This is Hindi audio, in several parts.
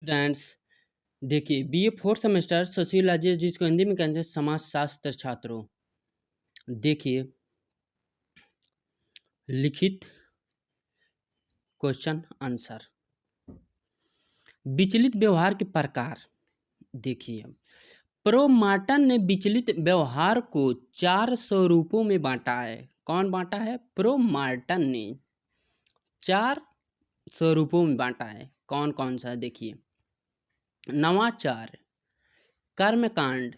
फ्रेंड्स, देखिए बीए फोर्थ सेमेस्टर सोशियोलॉजी जिसको हिंदी में कहते हैं समाजशास्त्र छात्रों, देखिए लिखित क्वेश्चन आंसर। विचलित व्यवहार के प्रकार। देखिए प्रो मार्टन ने विचलित व्यवहार को 4 स्वरूपों में बांटा है। कौन बांटा है? प्रो मार्टन ने 4 स्वरूपों में बांटा है। कौन कौन सा? देखिए नवाचार, कर्मकांड,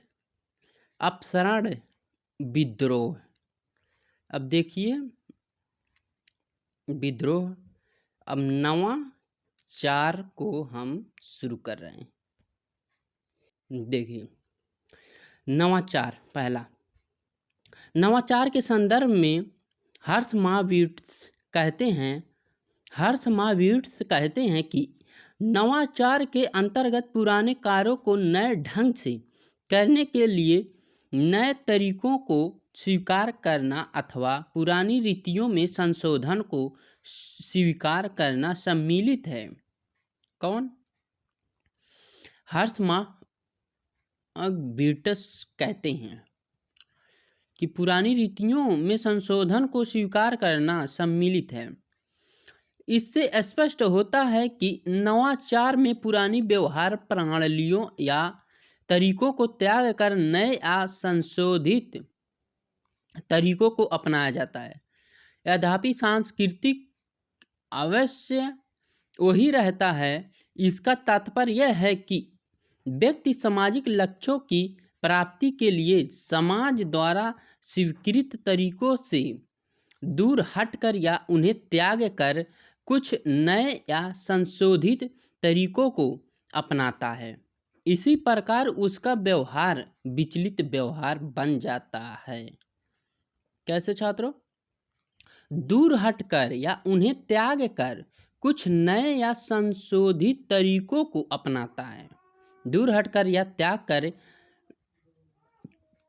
अपसरण, विद्रोह। अब देखिए विद्रोह। अब नवाचार को हम शुरू कर रहे हैं। देखिए नवाचार पहला। नवाचार के संदर्भ में हर्शमाविट्स कहते हैं कि नवाचार के अंतर्गत पुराने कार्यों को नए ढंग से करने के लिए नए तरीकों को स्वीकार करना अथवा पुरानी रीतियों में संशोधन को स्वीकार करना सम्मिलित है। कौन? हर्शमाविट्स कहते हैं कि पुरानी रीतियों में संशोधन को स्वीकार करना सम्मिलित है। इससे स्पष्ट होता है कि नवाचार में पुरानी व्यवहार प्रणालियों या तरीकों को त्याग कर नए या संशोधित तरीकों को अपनाया जाता है। यद्यपि सांस्कृतिक अवश्य वही रहता है। इसका तात्पर्य यह है कि व्यक्ति सामाजिक लक्ष्यों की प्राप्ति के लिए समाज द्वारा स्वीकृत तरीकों से दूर हटकर या उन्हें त्याग कर कुछ नए या संशोधित तरीकों को अपनाता है। इसी प्रकार उसका व्यवहार विचलित व्यवहार बन जाता है। कैसे छात्रों? दूर हटकर या उन्हें त्याग कर कुछ नए या संशोधित तरीकों को अपनाता है। दूर हटकर या त्याग कर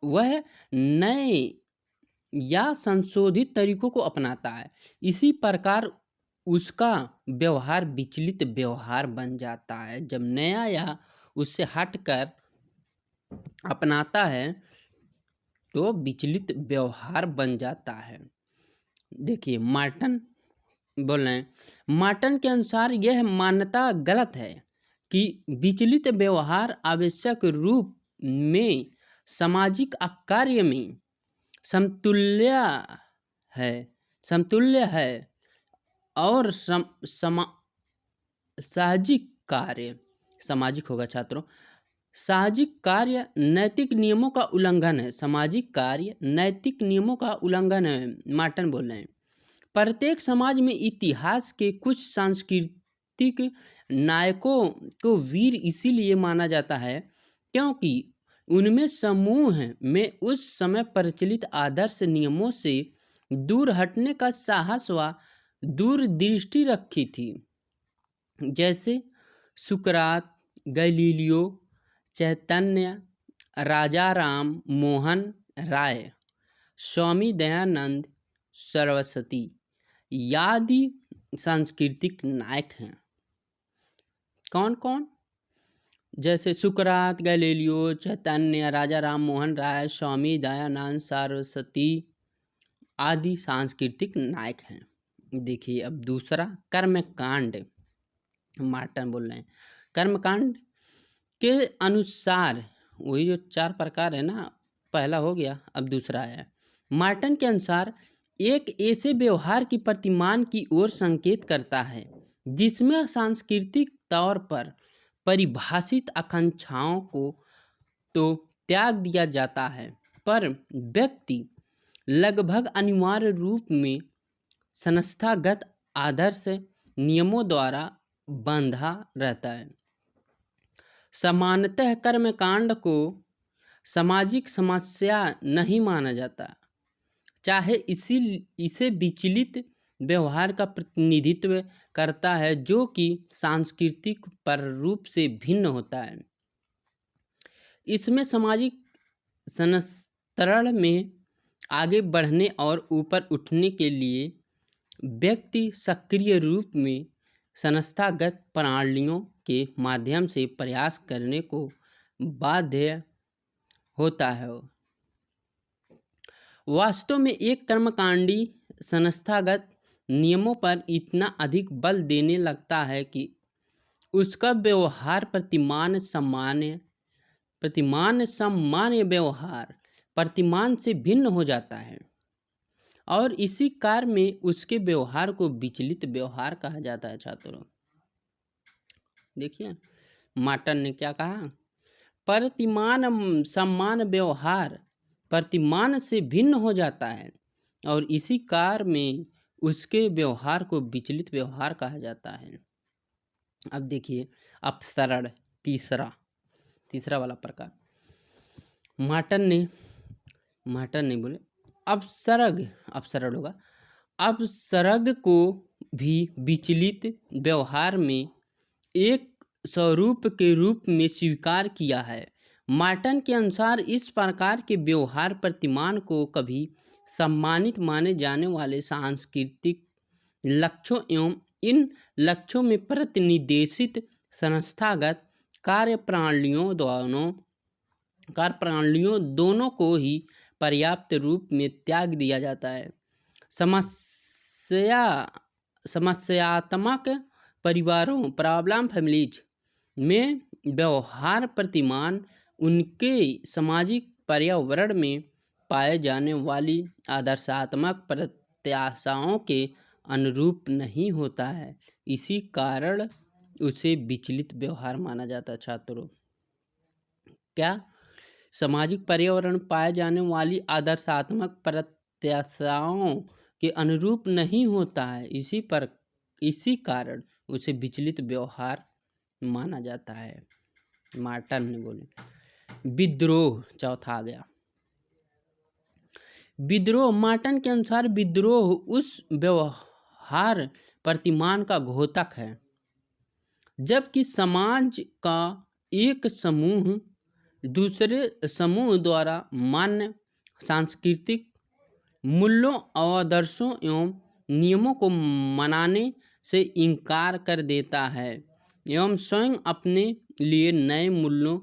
वह नए या संशोधित तरीकों को अपनाता है। इसी प्रकार उसका व्यवहार विचलित व्यवहार बन जाता है। जब नया या उससे हटकर अपनाता है तो विचलित व्यवहार बन जाता है। देखिए मार्टन बोल रहे हैं, मार्टन के अनुसार यह मान्यता गलत है कि विचलित व्यवहार आवश्यक रूप में सामाजिक कार्य में समतुल्य है और सामाजिक होगा छात्रों। सामाजिक कार्य नैतिक नियमों का उल्लंघन है। सामाजिक कार्य नैतिक नियमों का उल्लंघन है, मार्टन बोल रहे हैं। प्रत्येक समाज में इतिहास के कुछ सांस्कृतिक नायकों को वीर इसीलिए माना जाता है क्योंकि उनमें समूह में उस समय प्रचलित आदर्श नियमों से दूर हटने का साहस व दूरदृष्टि रखी थी। जैसे सुकरात, गैलीलियो, चैतन्य, राजा राम मोहन राय, स्वामी दयानंद सरस्वती आदि सांस्कृतिक नायक हैं। कौन कौन? जैसे सुकरात, गैलीलियो, चैतन्य, राजा राम मोहन राय, स्वामी दयानंद सरस्वती आदि सांस्कृतिक नायक हैं। देखिए अब दूसरा कर्मकांड। मार्टन बोल रहे हैं कर्मकांड के अनुसार वही जो 4 प्रकार है ना, पहला हो गया, अब दूसरा है। मार्टन के अनुसार एक ऐसे व्यवहार की प्रतिमान की ओर संकेत करता है जिसमें सांस्कृतिक तौर पर परिभाषित आकांक्षाओं को तो त्याग दिया जाता है, पर व्यक्ति लगभग अनिवार्य रूप में संस्थागत आदर्श नियमों द्वारा बंधा रहता है। सामान्यतः कर्मकांड को सामाजिक समस्या नहीं माना जाता, चाहे इसे विचलित व्यवहार का प्रतिनिधित्व करता है जो कि सांस्कृतिक प्रारूप से भिन्न होता है। इसमें सामाजिक संस्तरण में आगे बढ़ने और ऊपर उठने के लिए व्यक्ति सक्रिय रूप में संस्थागत प्रणालियों के माध्यम से प्रयास करने को बाध्य होता है। वास्तव में एक कर्मकांडी संस्थागत नियमों पर इतना अधिक बल देने लगता है कि उसका व्यवहार प्रतिमान व्यवहार प्रतिमान से भिन्न हो जाता है, और इसी कार्य में उसके व्यवहार को विचलित व्यवहार कहा जाता है। छात्रों देखिए, मार्टन ने क्या कहा, प्रतिमान सम्मान व्यवहार प्रतिमान से भिन्न हो जाता है, और इसी कार्य में उसके व्यवहार को विचलित व्यवहार कहा जाता है। अब देखिए अपसरण, तीसरा वाला प्रकार। मार्टन ने बोले अपसरण होगा। अपसर्ग को भी विचलित व्यवहार में एक स्वरूप के रूप में स्वीकार किया है। मार्टन के अनुसार इस प्रकार के व्यवहार प्रतिमान को कभी सम्मानित माने जाने वाले सांस्कृतिक लक्ष्यों एवं इन लक्ष्यों में प्रतिनिदेशित संस्थागत कार्यप्रणालियों दोनों को ही पर्याप्त रूप में त्याग दिया जाता है। समस्यात्मक परिवारों प्रॉब्लम फैमिलीज में व्यवहार प्रतिमान उनके सामाजिक पर्यावरण में पाए जाने वाली आदर्शात्मक प्रत्याशाओं के अनुरूप नहीं होता है। इसी कारण उसे विचलित व्यवहार माना जाता है। छात्रों क्या सामाजिक पर्यावरण पाए जाने वाली आदर्शात्मक प्रत्याशाओं के अनुरूप नहीं होता है, इसी कारण उसे विचलित व्यवहार माना जाता है। मार्टन ने बोले विद्रोह, चौथा आ गया विद्रोह। मार्टन के अनुसार विद्रोह उस व्यवहार प्रतिमान का घोतक है जबकि समाज का एक समूह दूसरे समूह द्वारा मान्य सांस्कृतिक मूल्यों, आदर्शों एवं नियमों को मनाने से इनकार कर देता है एवं स्वयं अपने लिए नए मूल्यों,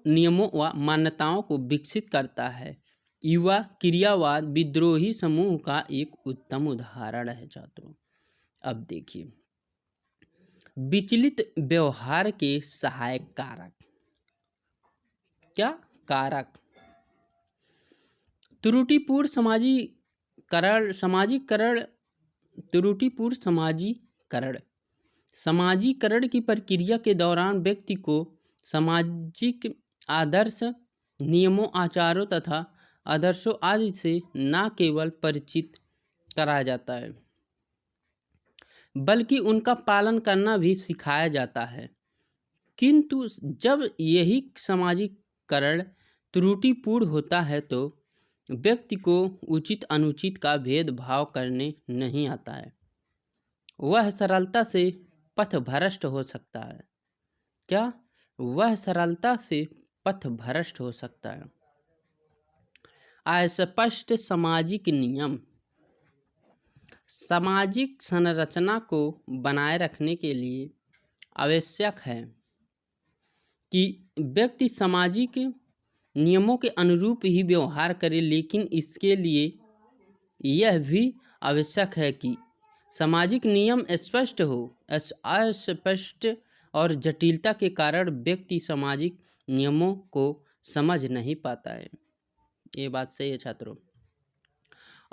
नियमों व मान्यताओं को विकसित करता है। युवा क्रियावाद विद्रोही समूह का एक उत्तम उदाहरण है। छात्रों अब देखिए विचलित व्यवहार के सहायक कारक। क्या कारक? त्रुटिपूर्ण समाजीकरण की प्रक्रिया के दौरान व्यक्ति को सामाजिक आदर्श, नियमों, आचारों तथा आदर्शों आदि से न केवल परिचित कराया जाता है बल्कि उनका पालन करना भी सिखाया जाता है। किंतु जब यही समाजीकरण त्रुटिपूर्ण होता है तो व्यक्ति को उचित अनुचित का भेदभाव करने नहीं आता है। वह सरलता से पथभ्रष्ट हो सकता है। क्या? वह सरलता से पथभ्रष्ट हो सकता है। अस्पष्ट सामाजिक नियम सामाजिक संरचना को बनाए रखने के लिए आवश्यक है कि व्यक्ति सामाजिक नियमों के अनुरूप ही व्यवहार करे, लेकिन इसके लिए यह भी आवश्यक है कि सामाजिक नियम स्पष्ट हो। अस्पष्ट और जटिलता के कारण व्यक्ति सामाजिक नियमों को समझ नहीं पाता है। ये बात सही है छात्रों।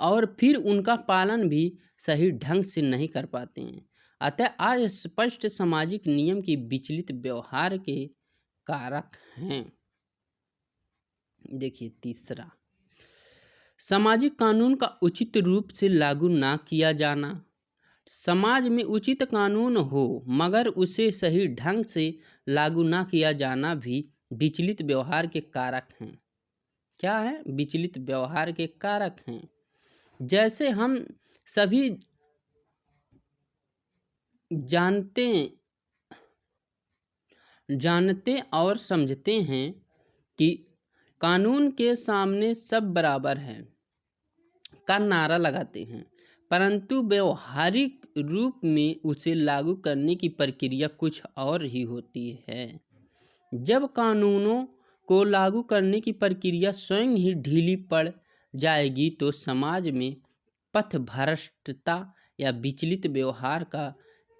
और फिर उनका पालन भी सही ढंग से नहीं कर पाते हैं। अतः अस्पष्ट सामाजिक नियम की विचलित व्यवहार के कारक हैं। देखिए तीसरा, सामाजिक कानून का उचित रूप से लागू ना किया जाना। समाज में उचित कानून हो मगर उसे सही ढंग से लागू ना किया जाना भी विचलित व्यवहार के कारक हैं। क्या है? विचलित व्यवहार के कारक हैं। जैसे हम सभी जानते और समझते हैं कि कानून के सामने सब बराबर हैं का नारा लगाते हैं, परंतु व्यवहारिक रूप में उसे लागू करने की प्रक्रिया कुछ और ही होती है। जब कानूनों को लागू करने की प्रक्रिया स्वयं ही ढीली पड़ जाएगी तो समाज में पथभ्रष्टता या विचलित व्यवहार का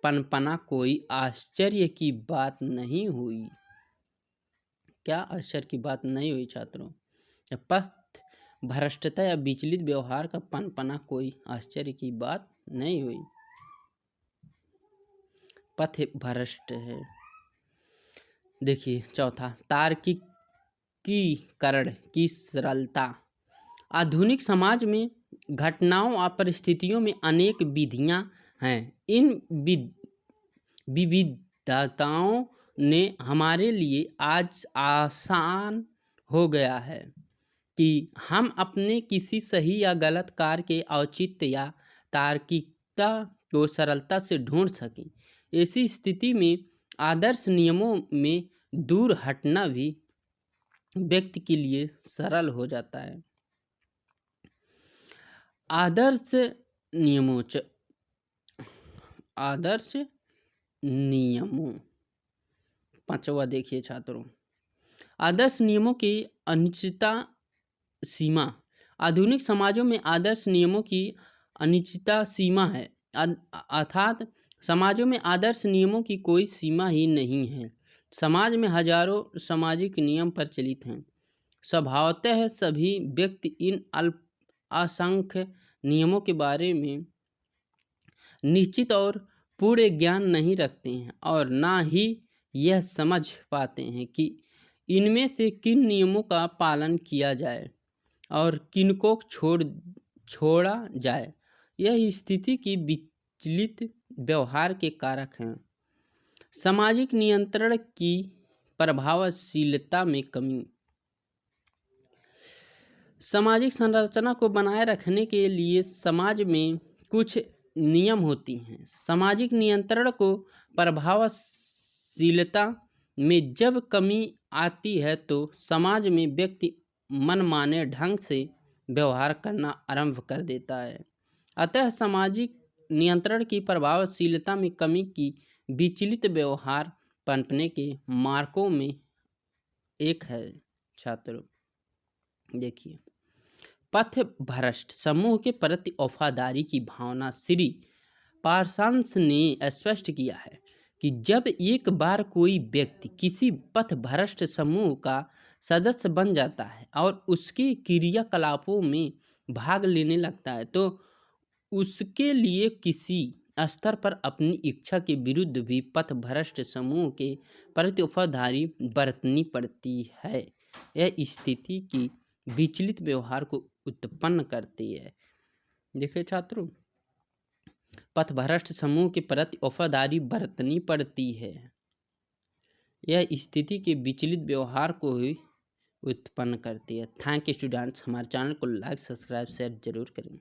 पनपना कोई आश्चर्य की बात नहीं हुई। क्या आश्चर्य की बात नहीं हुई छात्रों? पथ भ्रष्टता या विचलित व्यवहार का पनपना कोई आश्चर्य की बात नहीं हुई। पथ भ्रष्ट है। देखिए चौथा, तार्किकीकरण की सरलता। आधुनिक समाज में घटनाओं और परिस्थितियों में अनेक विधियां हैं। इन विविधताओं ने हमारे लिए आज आसान हो गया है कि हम अपने किसी सही या गलत कार्य के औचित्य या तार्किकता को सरलता से ढूंढ सकें। ऐसी स्थिति में आदर्श नियमों में दूर हटना भी व्यक्ति के लिए सरल हो जाता है। आदर्श नियमों पांचवा देखिए छात्रों, आदर्श नियमों की अनिश्चितता सीमा। आधुनिक समाजों में आदर्श नियमों की अनिश्चितता सीमा है, अर्थात समाजों में आदर्श नियमों की कोई सीमा ही नहीं है। समाज में हजारों सामाजिक नियम प्रचलित हैं। स्वभावतः सभी व्यक्ति इन असंख्य नियमों के बारे में निश्चित और पूर्ण ज्ञान नहीं रखते हैं और ना ही यह समझ पाते हैं कि इनमें से किन नियमों का पालन किया जाए और किनको छोड़ा जाए। यह स्थिति की विचलित व्यवहार के कारक हैं। सामाजिक नियंत्रण की प्रभावशीलता में कमी। सामाजिक संरचना को बनाए रखने के लिए समाज में कुछ नियम होती हैं। सामाजिक नियंत्रण को प्रभावशीलता में जब कमी आती है तो समाज में व्यक्ति मनमाने ढंग से व्यवहार करना आरंभ कर देता है। अतः सामाजिक नियंत्रण की प्रभावशीलता में कमी की विचलित व्यवहार पनपने के मार्गों में एक है। छात्रों देखिए, पथ भ्रष्ट समूह के प्रति वफादारी की भावना। श्री पार्सन्स ने स्पष्ट किया है कि जब एक बार कोई व्यक्ति किसी पथ भ्रष्ट समूह का सदस्य बन जाता है और उसके क्रियाकलापों में भाग लेने लगता है तो उसके लिए किसी स्तर पर अपनी इच्छा के विरुद्ध भी पथ भ्रष्ट समूह के प्रति वफादारी बरतनी पड़ती है। यह स्थिति की विचलित व्यवहार को उत्पन्न करती है। देखिए छात्रों, पथभ्रष्ट समूह के प्रति वफादारी बरतनी पड़ती है। यह स्थिति के विचलित व्यवहार को ही उत्पन्न करती है। Thank you students. हमारे चैनल को लाइक, सब्सक्राइब, शेयर जरूर करें।